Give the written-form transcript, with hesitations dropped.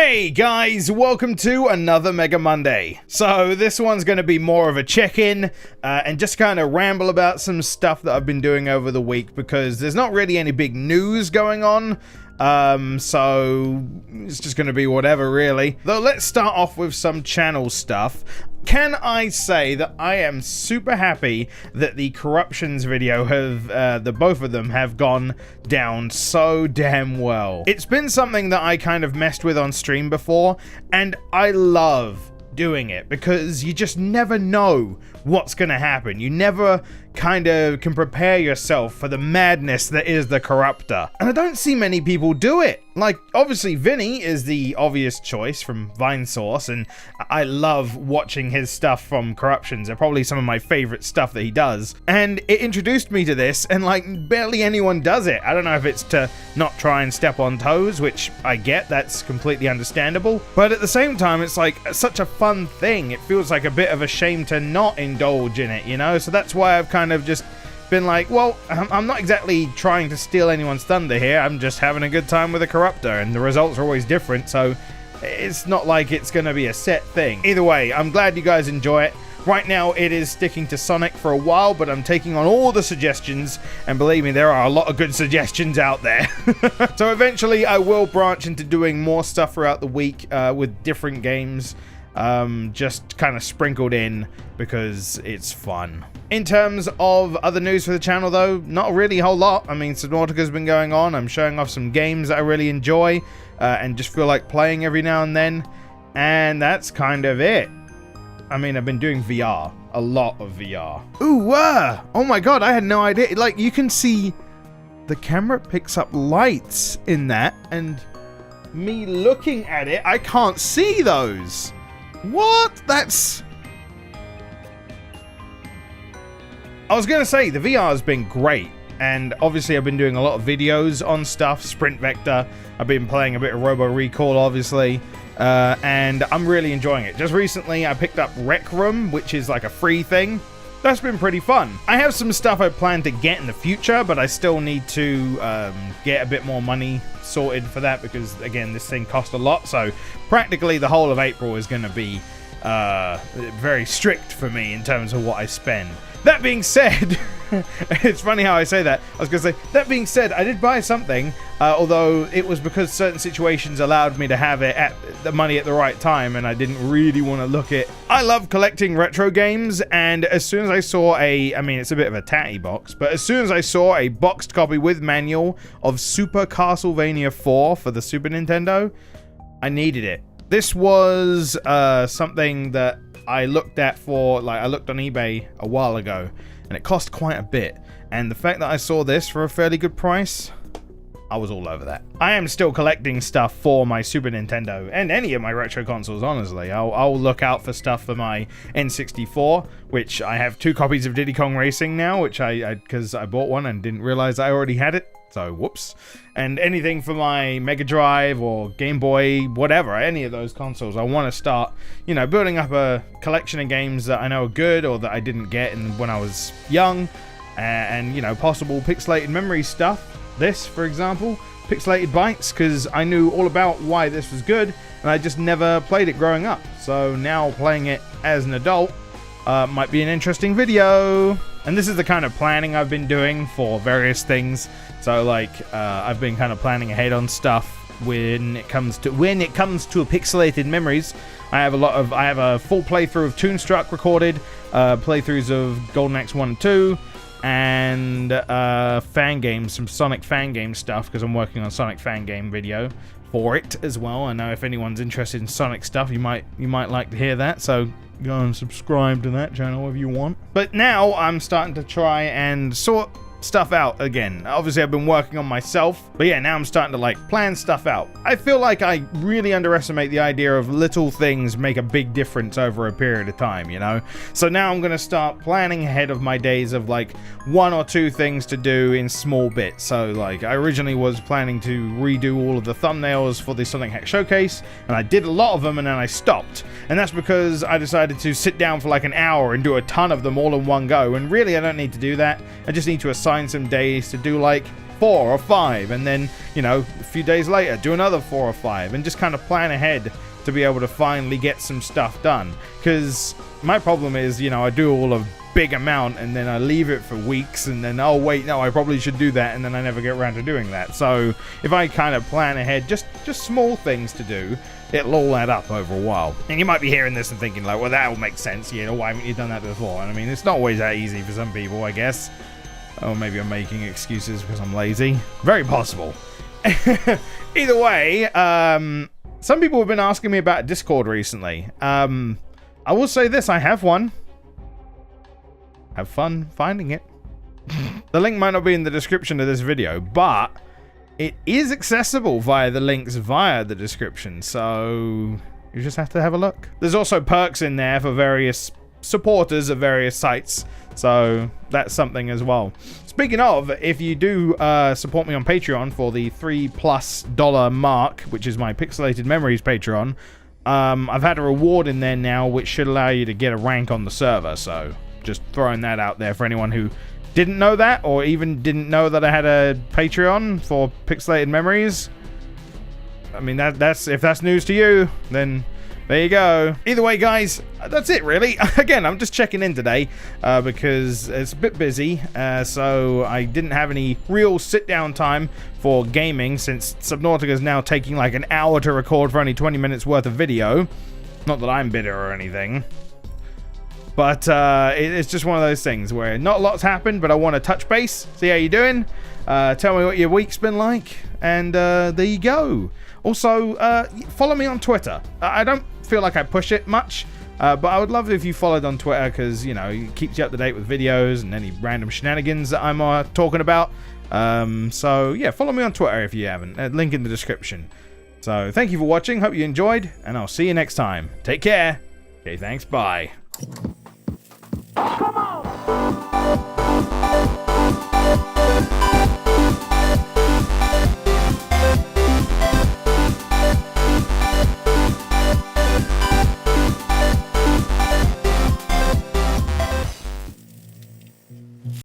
Hey guys, welcome to another Mega Monday. So this one's going to be more of a check-in and just kind of ramble about some stuff that I've been doing over the week because there's not really any big news going on. So it's just going to be whatever really. Though let's start off with some channel stuff. Can I say that I am super happy that the corruptions video the both of them have gone down so damn well. It's been something that I kind of messed with on stream before, and I love doing it because you just never know what's gonna happen. You never kind of can prepare yourself for the madness that is the corruptor, and I don't see many people do it. Like, obviously Vinny is the obvious choice from Vinesource, and I love watching his stuff from Corruptions. They're probably some of my favorite stuff that he does, and it introduced me to this, and like barely anyone does it. I don't know if it's to not try and step on toes, which I get, that's completely understandable, but at the same time it's like such a fun thing. It feels like a bit of a shame to not indulge in it, you know? So that's why I've kind of just been like, well, I'm not exactly trying to steal anyone's thunder here. I'm just having a good time with a corruptor, and the results are always different, so it's not like it's going to be a set thing. Either way, I'm glad you guys enjoy it. Right now, it is sticking to Sonic for a while, but I'm taking on all the suggestions, and believe me, there are a lot of good suggestions out there. So eventually, I will branch into doing more stuff throughout the week with different games. Just kind of sprinkled in because it's fun. In terms of other news for the channel though, not really a whole lot. I mean, Subnautica's been going on. I'm showing off some games that I really enjoy and just feel like playing every now and then, and that's kind of it. I mean, I've been doing VR, a lot of VR. Ooh, oh my god, I had no idea. Like, you can see the camera picks up lights in that, and me looking at it, I can't see those. What? That's... I was going to say, the VR has been great, and obviously I've been doing a lot of videos on stuff, Sprint Vector, I've been playing a bit of Robo Recall, obviously, and I'm really enjoying it. Just recently, I picked up Rec Room, which is like a free thing. That's been pretty fun. I have some stuff I plan to get in the future, but I still need to get a bit more money sorted for that because, again, this thing cost a lot, so practically the whole of April is going to be very strict for me in terms of what I spend. That being said, it's funny how I say that. I was going to say, that being said, I did buy something, although it was because certain situations allowed me to have it at the money at the right time, and I didn't really want to look it. I love collecting retro games, and as soon as I saw I mean, it's a bit of a tatty box, but as soon as I saw a boxed copy with manual of Super Castlevania 4 for the Super Nintendo, I needed it. This was something that I looked at for, like, I looked on eBay a while ago, and it cost quite a bit. And the fact that I saw this for a fairly good price, I was all over that. I am still collecting stuff for my Super Nintendo and any of my retro consoles, honestly. I'll look out for stuff for my N64, which I have 2 copies of Diddy Kong Racing now, which because I bought one and didn't realize I already had it. So, whoops. And anything for my Mega Drive or Game Boy, whatever, any of those consoles, I want to start, you know, building up a collection of games that I know are good or that I didn't get when I was young, and, you know, possible pixelated memory stuff. This, for example, Pixelated Bytes, because I knew all about why this was good, and I just never played it growing up. So now playing it as an adult might be an interesting video. And this is the kind of planning I've been doing for various things. So, like, I've been kind of planning ahead on stuff when it comes to pixelated memories. I have a full playthrough of Toonstruck recorded, playthroughs of Golden Axe 1 and 2, and fan games, some Sonic fan game stuff, because I'm working on Sonic fan game video for it as well. I know if anyone's interested in Sonic stuff, you might like to hear that, so go and subscribe to that channel if you want. But now I'm starting to try and sort stuff out again. Obviously I've been working on myself, but yeah, now I'm starting to like plan stuff out. I feel like I really underestimate the idea of little things make a big difference over a period of time, you know? So now I'm gonna start planning ahead of my days of like 1 or 2 things to do in small bits. So like I originally was planning to redo all of the thumbnails for the Sonic Hack Showcase, and I did a lot of them and then I stopped. And that's because I decided to sit down for like an hour and do a ton of them all in one go, and really I don't need to do that. I just need to assign some days to do like 4 or 5, and then, you know, a few days later do another 4 or 5, and just kind of plan ahead to be able to finally get some stuff done. Because my problem is, you know, I do all of big amount and then I leave it for weeks, and then, oh wait, no, I probably should do that, and then I never get around to doing that. So if I kind of plan ahead, just small things to do, it'll all add up over a while. And you might be hearing this and thinking like, well, that will make sense, you know, why haven't you done that before? And I mean, it's not always that easy for some people, I guess. Or maybe I'm making excuses because I'm lazy. Very possible. Either way, some people have been asking me about Discord recently. I will say this, I have one. Have fun finding it. The link might not be in the description of this video, but it is accessible via the links via the description, so you just have to have a look. There's also perks in there for various supporters of various sites, so that's something as well. Speaking of, if you do support me on Patreon for the $3+ mark, which is my Pixelated Memories Patreon, I've had a reward in there now which should allow you to get a rank on the server, so just throwing that out there for anyone who didn't know that, or even didn't know that I had a Patreon for Pixelated Memories. I mean, that's if that's news to you, then there you go. Either way, guys, that's it really. Again, I'm just checking in today because it's a bit busy, so I didn't have any real sit-down time for gaming, since Subnautica is now taking like an hour to record for only 20 minutes worth of video. Not that I'm bitter or anything. But it's just one of those things where not a lot's happened, but I want to touch base, see how you're doing, tell me what your week's been like, and there you go. Also, follow me on Twitter. I don't feel like I push it much, but I would love it if you followed on Twitter, because, you know, it keeps you up to date with videos and any random shenanigans that I'm talking about. So, yeah, follow me on Twitter if you haven't. Link in the description. So, thank you for watching. Hope you enjoyed, and I'll see you next time. Take care. Okay, thanks. Bye.